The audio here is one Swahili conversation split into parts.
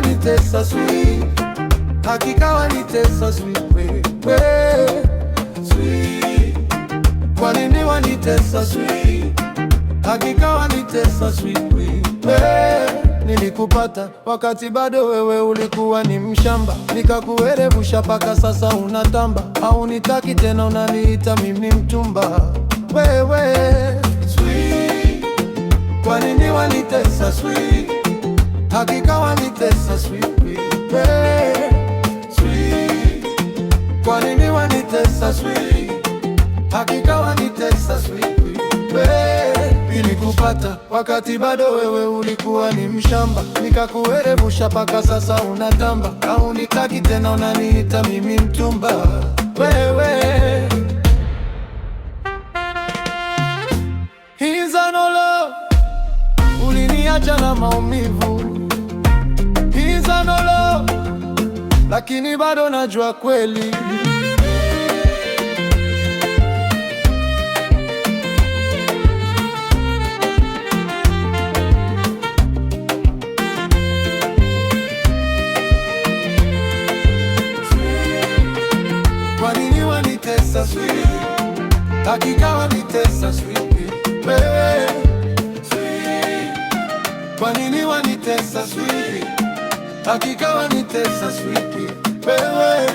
wanitesa sweet, hakika wanitesa sweet, wewe sweet. Kwa nini wanitesa sweet, hakika wanitesa sweet, wewe. Nilikupata wakati bado wewe ulikuwa ni mshamba, nikakuerevusha paka sasa unatamba. Haunitaki tena unaniita mimi mtumba, wewe sweet. Kwa nini wanitesa sweet, hakika wanitesa sweet, wewe sweet. Kwa nini wanitesa sweet, hakika wanitesa sweet, wewe. Nilikupata wakati bado wewe ulikuwa ni mshamba, nikakuerevusha paka sasa unatamba. Haunitaki tena unaniita mimi mtumba, wewe. Hiza nolo, uliniacha na maumivu. Hiza nolo, lakini bado najua kweli. Sweet, hakika wanitesa sweet, wewe sweet. Kwa nini wanitesa sweet, hakika wanitesa sweet, wewe.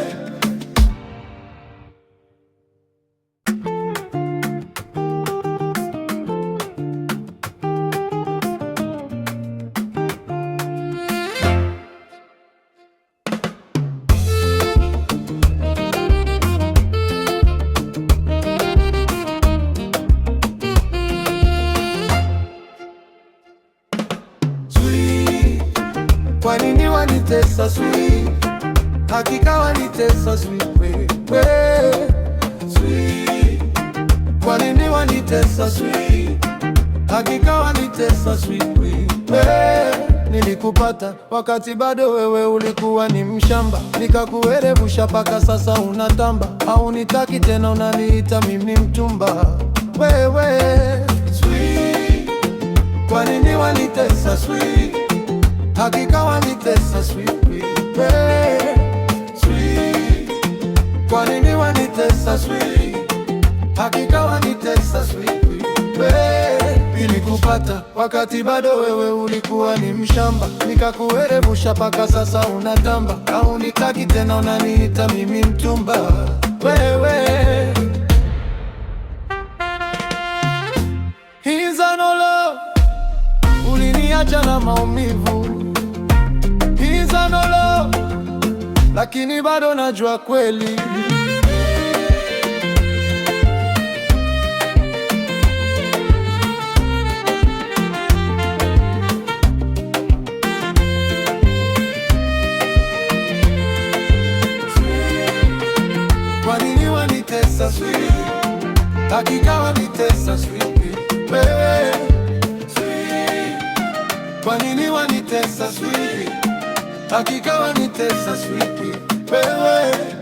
Kwa nini wanitesa sweet, hakika wanitesa sweet, wewe sweet. Kwa nini wanitesa sweet, hakika wanitesa sweet, wewe. Nilikupata wakati bado wewe ulikuwa ni mshamba, nikakuerevusha paka sasa unatamba. Haunitaki tena unaniita mimi mtumba, wewe sweet. Kwa nini wanitesa sweet, hakika wanitesa sweet, wewe sweet. Kwa nini wanitesa sweet, hakika wanitesa sweet, wewe. Nilikupata wakati bado wewe ulikuwa ni mshamba, nikakuerevusha paka sasa unatamba. Haunitaki tena unaniita mimi mtumba, wewe. Hiza nolo, uliniacha na maumivu. Hiza nolo, lakini bado najua kweli. Kwa nini wanitesa sweet, hakika wanitesa sweet, wewe sweet. Kwa nini wanitesa sweet, hakika wanitesa sweet, wewe.